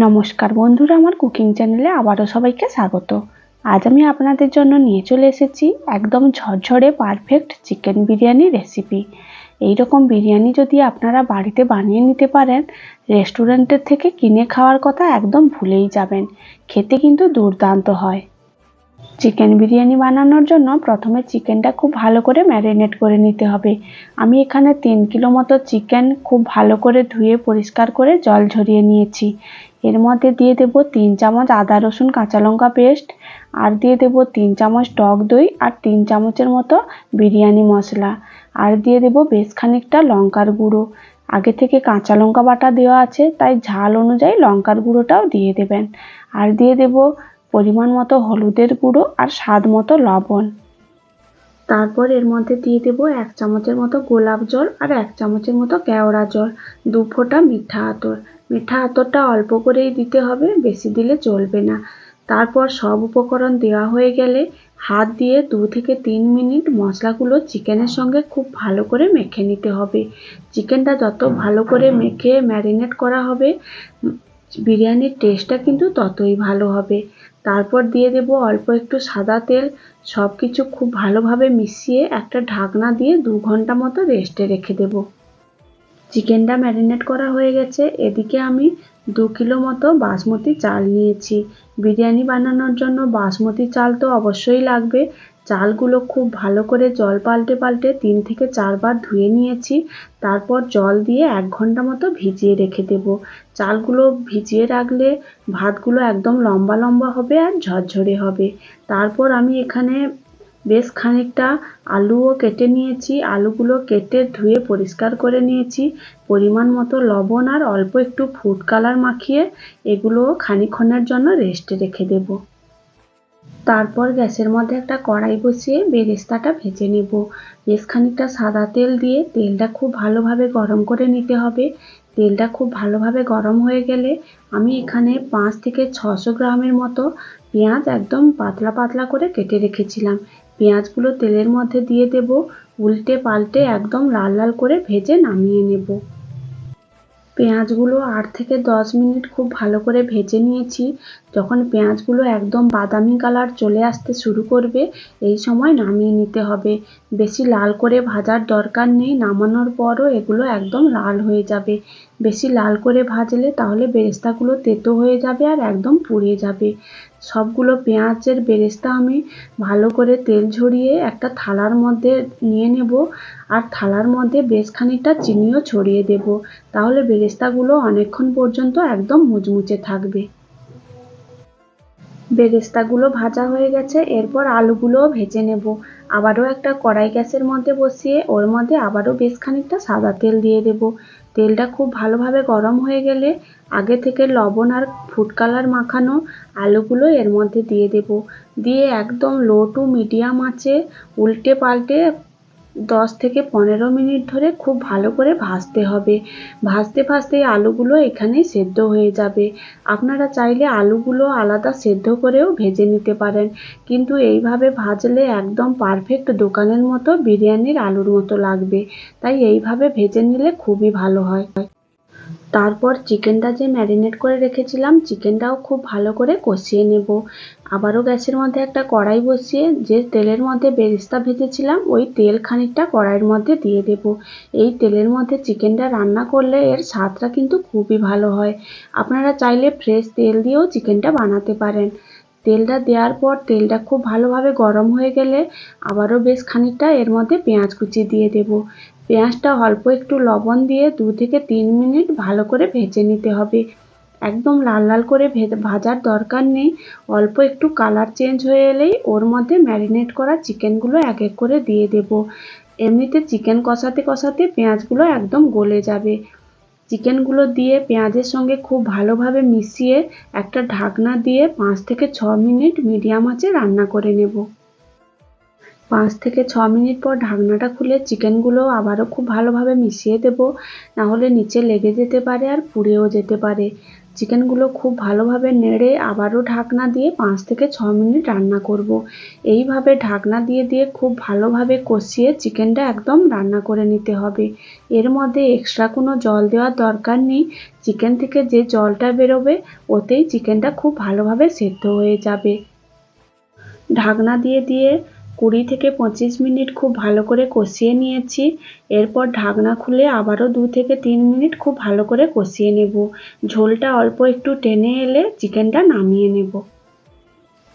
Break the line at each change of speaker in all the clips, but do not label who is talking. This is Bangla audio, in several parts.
নমস্কার বন্ধুরা, আমার কুকিং চ্যানেলে আবারও সবাইকে স্বাগত। আজ আমি আপনাদের জন্য নিয়ে চলে এসেছি একদম ঝরঝরে পারফেক্ট চিকেন বিরিয়ানি রেসিপি। এই রকম বিরিয়ানি যদি আপনারা বাড়িতে বানিয়ে নিতে পারেন, রেস্টুরেন্টের থেকে কিনে খাওয়ার কথা একদম ভুলেই যাবেন। খেতে কিন্তু দুর্দান্ত হয়। চিকেন বিরিয়ানি বানানোর জন্য প্রথমে চিকেনটা খুব ভালো করে ম্যারিনেট করে নিতে হবে। আমি এখানে 3 কিলো মতো চিকেন খুব ভালো করে ধুয়ে পরিষ্কার করে জল ঝরিয়ে নিয়েছি। এর মধ্যে দিয়ে দেব 3 চামচ আদা রসুন কাঁচা লঙ্কা পেস্ট, আর দিয়ে দেব 3 চামচ টক দই, আর 3 চামচের মতো বিরিয়ানি মশলা, আর দিয়ে দেব বেশ খানিকটা লঙ্কার গুঁড়ো। আগে থেকে কাঁচা লঙ্কা বাটা দেওয়া আছে, তাই ঝাল অনুযায়ী লঙ্কার গুঁড়োটাও দিয়ে দেবেন। আর দিয়ে দেব পরিমাণ মতো হলুদের গুঁড়ো আর স্বাদ মতো লবণ। তারপর এর মধ্যে দিয়ে দেব 1 চামচের মতো গোলাপ জল আর 1 চামচের মতো কেওড়া জল, 2 ফোঁটা মিঠা আতর। মিঠা আতরটা অল্প করেই দিতে হবে, বেশি দিলে চলবে না। তারপর সব উপকরণ দেওয়া হয়ে গেলে হাত দিয়ে 2 থেকে 3 মিনিট মশলাগুলো চিকেনের সঙ্গে খুব ভালো করে মেখে নিতে হবে। চিকেনটা যত ভালো করে মেখে ম্যারিনেট করা হবে, বিরিয়ানির টেস্টটা কিন্তু ততই ভালো হবে। তারপর দিয়ে দেব অল্প একটু সাদা তেল। সব কিছু খুব ভালোভাবে মিশিয়ে একটা ঢাকনা দিয়ে 2 ঘন্টা মতো রেস্টে রেখে দেব। চিকেনটা ম্যারিনেট করা হয়ে গেছে। এদিকে আমি 2 কিলো মতো বাসমতি চাল নিয়েছি। বিরিয়ানি বানানোর জন্য বাসমতি চাল তো অবশ্যই লাগবে। চালগুলো খুব ভালো করে জল পাল্টে পাল্টে 3 থেকে 4 বার ধুয়ে নিয়েছি। তারপর জল দিয়ে 1 ঘন্টা মতো ভিজিয়ে রেখে দেব। চালগুলো ভিজিয়ে রাখলে ভাতগুলো একদম লম্বা লম্বা হবে আর ঝরঝরে হবে। তারপর আমি এখানে বেশ খানিকটা আলুও কেটে নিয়েছি। আলুগুলো কেটে ধুয়ে পরিষ্কার করে নিয়েছি। পরিমাণ মতো লবণ আর অল্প একটু ফুড কালার মাখিয়ে এগুলো খানিকক্ষণের জন্য রেস্টে রেখে দেব। তারপর গ্যাসের মধ্যে একটা কড়াই বসিয়ে বেরেস্তাটা ভেজে নেব। বেশ খানিকটা সাদা তেল দিয়ে তেলটা খুব ভালোভাবে গরম করে নিতে হবে। তেলটা খুব ভালোভাবে গরম হয়ে গেলে আমি এখানে 5 থেকে 600 গ্রামের মতো পেঁয়াজ একদম পাতলা পাতলা করে কেটে রেখেছিলাম। পেঁয়াজগুলো তেলের মধ্যে দিয়ে দেব। উল্টে পাল্টে একদম লাল লাল করে ভেজে নামিয়ে নেব। পেঁয়াজগুলো 8 থেকে 10 মিনিট খুব ভালো করে ভেজে নিয়েছি। যখন পেঁয়াজগুলো একদম বাদামি কালার চলে আসতে শুরু করবে, এই সময় নামিয়ে নিতে হবে। বেশি লাল করে ভাজার দরকার নেই, নামানোর পরও এগুলো একদম লাল হয়ে যাবে। বেশি লাল করে ভাজলে তাহলে বেরেস্তাগুলো তেতো হয়ে যাবে আর একদম পুড়ে যাবে। সবগুলো পেঁয়াজের বেরেস্তা আমি ভালো করে তেল ঝরিয়ে একটা থালার মধ্যে নিয়ে নেব, আর থালার মধ্যে বেশ খানিকটা চিনিও ছড়িয়ে দেব। তাহলে বেরেস্তাগুলো অনেকক্ষণ পর্যন্ত একদম মুচমুচে থাকবে। বেরেস্তাগুলো ভাজা হয়ে গেছে। এরপর আলুগুলোও ভেজে নেব। আবারও একটা কড়াই গ্যাসের মধ্যে বসিয়ে ওর মধ্যে আবারও বেশ খানিকটা সাদা তেল দিয়ে দেব। তেলটা খুব ভালোভাবে গরম হয়ে গেলে আগে থেকে লবণ আর ফুড কালার মাখানো আলুগুলো এর মধ্যে দিয়ে দেব। দিয়ে একদম লো টু মিডিয়াম আঁচে উল্টে পাল্টে 10 থেকে 15 মিনিট ধরে খুব ভালো করে ভাজতে হবে। ভাজতে ভাজতে আলুগুলো এখানেই সেদ্ধ হয়ে যাবে। আপনারা চাইলে আলুগুলো আলাদা সেদ্ধ করেও ভেজে নিতে পারেন, কিন্তু এইভাবে ভাজলে একদম পারফেক্ট দোকানের মতো বিরিয়ানির আলুর মতো লাগবে। তাই এইভাবে ভেজে নিলে খুবই ভালো হয়। তারপর চিকেনটা যে ম্যারিনেট করে রেখেছিলাম, চিকেনটাও খুব ভালো করে কষিয়ে নেব। আবারও গ্যাসের মধ্যে একটা কড়াই বসিয়ে যে তেলের মধ্যে বেরেস্তা ভেজেছিলাম, ওই তেল খানিকটা কড়াইয়ের মধ্যে দিয়ে দেব। এই তেলের মধ্যে চিকেনটা রান্না করলে এর স্বাদটা কিন্তু খুবই ভালো হয়। আপনারা চাইলে ফ্রেশ তেল দিয়েও চিকেনটা বানাতে পারেন। তেলটা দেওয়ার পর তেলটা খুব ভালোভাবে গরম হয়ে গেলে আবারও বেশ খানিকটা এর মধ্যে পেঁয়াজ কুচি দিয়ে দেব। পেঁয়াজটা অল্প একটু লবণ দিয়ে 2 থেকে 3 মিনিট ভালো করে ভেজে নিতে হবে। একদম লাল লাল করে ভাজার দরকার নেই। অল্প একটু কালার চেঞ্জ হয়ে এলেই ওর মধ্যে ম্যারিনেট করা চিকেনগুলো এক এক করে দিয়ে দেব। এমনিতে চিকেন কষাতে কষাতে পেঁয়াজগুলো একদম গলে যাবে। চিকেনগুলো দিয়ে পেঁয়াজের সঙ্গে খুব ভালোভাবে মিশিয়ে একটা ঢাকনা দিয়ে 5 থেকে 6 মিনিট মিডিয়াম আঁচে রান্না করে নেব। 5 থেকে 6 মিনিট পর ঢাকনাটা খুলে চিকেনগুলো আবারও খুব ভালোভাবে মিশিয়ে দেব, নাহলে নিচে লেগে যেতে পারে আর পুড়েও যেতে পারে। চিকেনগুলো খুব ভালোভাবে নেড়ে আবারও ঢাকনা দিয়ে 5 থেকে 6 মিনিট রান্না করব। এইভাবে ঢাকনা দিয়ে দিয়ে খুব ভালোভাবে কষিয়ে চিকেনটা একদম রান্না করে নিতে হবে। এর মধ্যে এক্সট্রা কোনো জল দেওয়ার দরকার নেই। চিকেন থেকে যে জলটা বেরোবে ওতেই চিকেনটা খুব ভালোভাবে সেদ্ধ হয়ে যাবে। ঢাকনা দিয়ে দিয়ে 20 থেকে 25 মিনিট খুব ভালো করে কষিয়ে নিয়েছি। এরপর ঢাকনা খুলে আবারও 2 থেকে 3 মিনিট খুব ভালো করে কষিয়ে নেব। ঝোলটা অল্প একটু টেনে এলে চিকেনটা নামিয়ে নেব।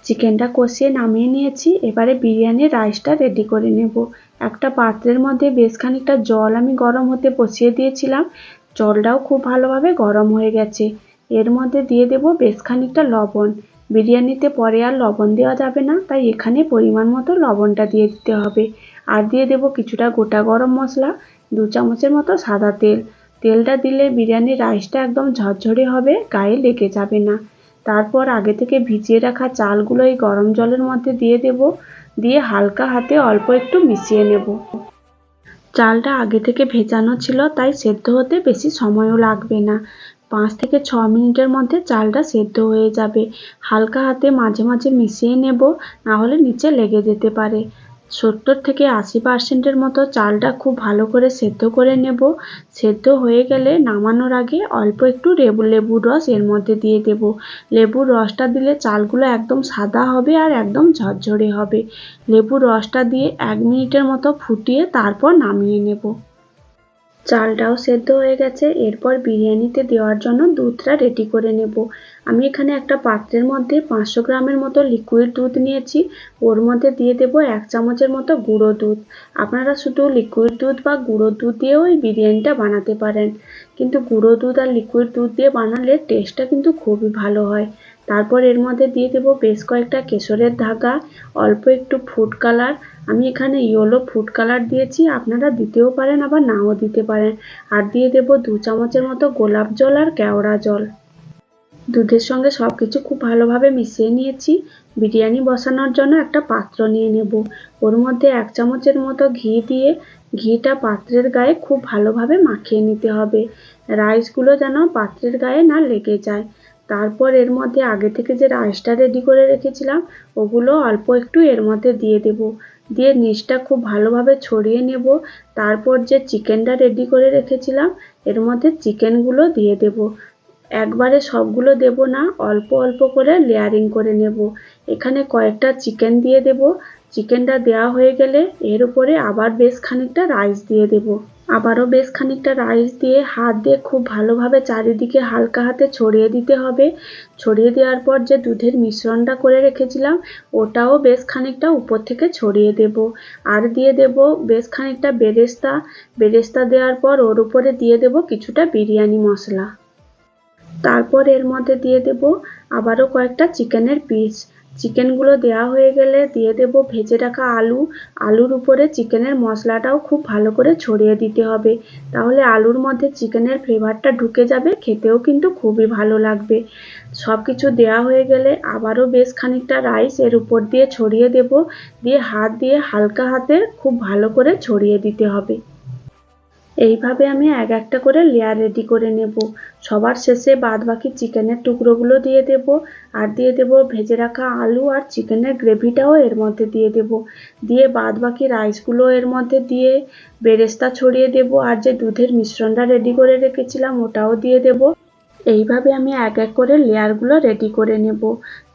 চিকেনটা কষিয়ে নামিয়ে নিয়েছি। এবারে বিরিয়ানির রাইসটা রেডি করে নেব। একটা পাত্রের মধ্যে বেশ খানিকটা জল আমি গরম হতে বসিয়ে দিয়েছিলাম। জলটাও খুব ভালোভাবে গরম হয়ে গেছে। এর মধ্যে দিয়ে দেব বেশ খানিকটা লবণ। বিরিয়ানিতে পরে আর লবণ দেওয়া যাবে না, তাই এখানে পরিমাণ মতো লবণটা দিয়ে দিতে হবে। আর দিয়ে দেব কিছুটা গোটা গরম মশলা, 2 চামচের মতো সাদা তেল। তেলটা দিলে বিরিয়ানির রাইসটা একদম ঝরঝরে হবে, গায়ে লেগে যাবে না। তারপর আগে থেকে ভিজিয়ে রাখা চালগুলো এই গরম জলের মধ্যে দিয়ে দেব। দিয়ে হালকা হাতে অল্প একটু মিশিয়ে নেব। চালটা আগে থেকে ভেজানো ছিল, তাই সেদ্ধ হতে বেশি সময়ও লাগবে না। 5 থেকে 6 মিনিটের মধ্যে চালটা সেদ্ধ হয়ে যাবে। হালকা হাতে মাঝে মাঝে মিশিয়ে নেব, না হলে নিচে লেগে যেতে পারে। 70 থেকে 80% মতো চালটা খুব ভালো করে সেদ্ধ করে নেব। সেদ্ধ হয়ে গেলে নামানোর আগে অল্প একটু লেবুর রস এর মধ্যে দিয়ে দেব। লেবুর রসটা দিলে চালগুলো একদম সাদা হবে আর একদম ঝরঝরে হবে। লেবুর রসটা দিয়ে 1 মিনিটের মতো ফুটিয়ে তারপর নামিয়ে নেব। চালটাও সেদ্ধ হয়ে গেছে। এরপর বিরিয়ানিতে দেওয়ার জন্য দুধটা রেডি করে নেব। আমি এখানে একটা পাত্রের মধ্যে 500 গ্রামের মতো লিকুইড দুধ নিয়েছি। ওর মধ্যে দিয়ে দেব 1 চামচের মতো গুঁড়ো দুধ। আপনারা শুধু লিকুইড দুধ বা গুঁড়ো দুধ দিয়েও এই বিরিয়ানিটা বানাতে পারেন, কিন্তু গুঁড়ো দুধ আর লিকুইড দুধ দিয়ে বানালে টেস্টটা কিন্তু খুবই ভালো হয়। তারপর এর মধ্যে দিয়ে দেব বেশ কয়েকটা কেশরের ধাগা, অল্প একটু ফুড কালার। আমি এখানে ইয়েলো ফুড কালার দিয়েছি, আপনারা দিতেও পারেন আবার নাও দিতে পারেন। আর দিয়ে দেব 2 চামচের মতো গোলাপ জল আর কেওড়া জল। দুধের সঙ্গে সবকিছু খুব ভালোভাবে মিশিয়ে নিয়েছি। বিরিয়ানি বসানোর জন্য একটা পাত্র নিয়ে নেব। ওর মধ্যে 1 চামচের মতো ঘি দিয়ে ঘিটা পাত্রের গায়ে খুব ভালোভাবে মাখিয়ে নিতে হবে। রাইসগুলো যেন পাত্রের গায়ে না লেগে যায়। তারপর এর মধ্যে আগে থেকে যে রাইসটা রেডি করে রেখেছিলাম ওগুলো অল্প একটু এর মধ্যে দিয়ে দেব। দিয়ে নিচটা খুব ভালোভাবে ছড়িয়ে নেব। তারপর যে চিকেনটা রেডি করে রেখেছিলাম এর মধ্যে চিকেনগুলো দিয়ে দেব। একবারে সবগুলো দেব না, অল্প অল্প করে লেয়ারিং করে নেব। এখানে কয়েকটা চিকেন দিয়ে দেব। চিকেনটা দেওয়া হয়ে গেলে এর উপরে আবার বেশ খানিকটা রাইস দিয়ে দেব। আবারও বেশ খানিকটা রাইস দিয়ে হাত দিয়ে খুব ভালোভাবে চারিদিকে হালকা হাতে ছড়িয়ে দিতে হবে। ছড়িয়ে দেওয়ার পর যে দুধের মিশ্রণটা করে রেখেছিলাম ওটাও বেশ খানিকটা উপর থেকে ছড়িয়ে দেব। আর দিয়ে দেব বেশ খানিকটা বেরেস্তা। বেরেস্তা দেওয়ার পর ওর উপরে দিয়ে দেব কিছুটা বিরিয়ানি মশলা। তারপর এর মধ্যে দিয়ে দেব আবারও কয়েকটা চিকেনের পিস। চিকেনগুলো দেওয়া হয়ে গেলে দিয়ে দেব ভেজে রাখা আলু। আলুর উপরে চিকেনের মশলাটাও খুব ভালো করে ছড়িয়ে দিতে হবে, তাহলে আলুর মধ্যে চিকেনের ফ্লেভারটা ঢুকে যাবে, খেতেও কিন্তু খুবই ভালো লাগবে। সব কিছু দেওয়া হয়ে গেলে আবারও বেশ খানিকটা রাইস এর উপর দিয়ে ছড়িয়ে দেব। দিয়ে হাত দিয়ে হালকা হাতে খুব ভালো করে ছড়িয়ে দিতে হবে। এইভাবে আমি এক একটা করে লেয়ার রেডি করে নেব। সবার শেষে বাদবাকি চিকেনের টুকরোগুলো দিয়ে দেব। আর দিয়ে দেব ভেজে রাখা আলু আর চিকেনের গ্রেভিটাও এর মধ্যে দিয়ে দেব। দিয়ে বাদবাকি রাইসগুলো এর মধ্যে দিয়ে বেরেস্তা ছড়িয়ে দেব। আর যে দুধের মিশ্রণটা রেডি করে রেখেছিলাম ওটাও দিয়ে দেব। এইভাবে আমি এক এক করে লেয়ারগুলো রেডি করে নেব।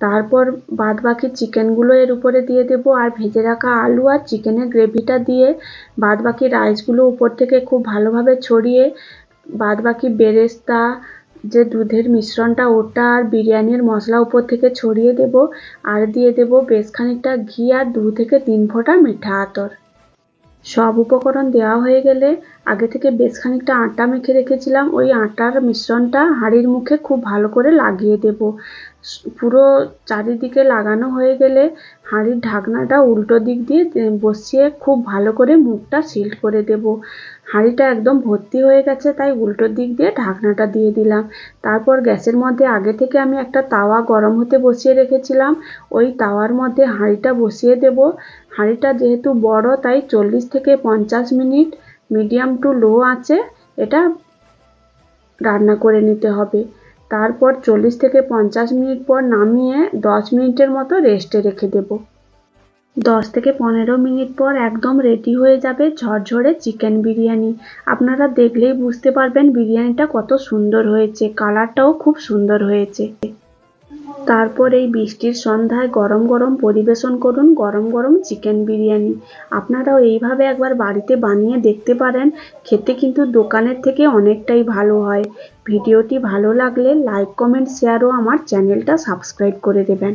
তারপর বাদবাকি চিকেনগুলো এর উপরে দিয়ে দেব। আর ভেজে রাখা আলু আর চিকেনের গ্রেভিটা দিয়ে বাদবাকি রাইসগুলো উপর থেকে খুব ভালোভাবে ছড়িয়ে বাদবাকি বেরেস্তা যে দুধের মিশ্রণটা ওটা আর বিরিয়ানির মশলা উপর থেকে ছড়িয়ে দেব। আর দিয়ে দেব বেশ খানিকটা ঘি আর 2 থেকে 3 ফোঁটা মিঠা আতর। সব উপকরণ দেওয়া হয়ে গেলে আগে থেকে বেশ খানিকটা আটা মেখে রেখেছিলাম, ওই আটার মিশ্রণটা হাঁড়ির মুখে খুব ভালো করে লাগিয়ে দেব। পুরো চারিদিকে লাগানো হয়ে গেলে হাঁড়ির ঢাকনাটা উল্টো দিক দিয়ে বসিয়ে খুব ভালো করে মুখটা সিল করে দেব। হাঁড়িটা একদম ভর্তি হয়ে গেছে, তাই উল্টো দিক দিয়ে ঢাকনাটা দিয়ে দিলাম। তারপর গ্যাসের মধ্যে আগে থেকে আমি একটা তাওয়া গরম হতে বসিয়ে রেখেছিলাম, ওই তাওয়ার মধ্যে হাঁড়িটা বসিয়ে দেব। হাঁড়িটা যেহেতু বড় তাই 40 থেকে 50 মিনিট মিডিয়াম টু লো আঁচে এটা রান্না করে নিতে হবে। তারপর 40 থেকে 50 মিনিট পর নামিয়ে 10 মিনিটের মতো রেস্টে রেখে দেব। 10 থেকে 15 মিনিট পর একদম রেডি হয়ে যাবে ঝরঝরে চিকেন বিরিয়ানি। আপনারা দেখলেই বুঝতে পারবেন বিরিয়ানিটা কত সুন্দর হয়েছে, কালারটাও খুব সুন্দর হয়েছে। তারপর এই বৃষ্টির সন্ধ্যায় গরম গরম পরিবেশন করুন গরম গরম চিকেন বিরিয়ানি। আপনারাও এইভাবে একবার বাড়িতে বানিয়ে দেখতে পারেন, খেতে কিন্তু দোকানের থেকে অনেকটাই ভালো হয়। ভিডিওটি ভালো লাগলে লাইক, কমেন্ট, শেয়ার ও আমার চ্যানেলটা সাবস্ক্রাইব করে দেবেন।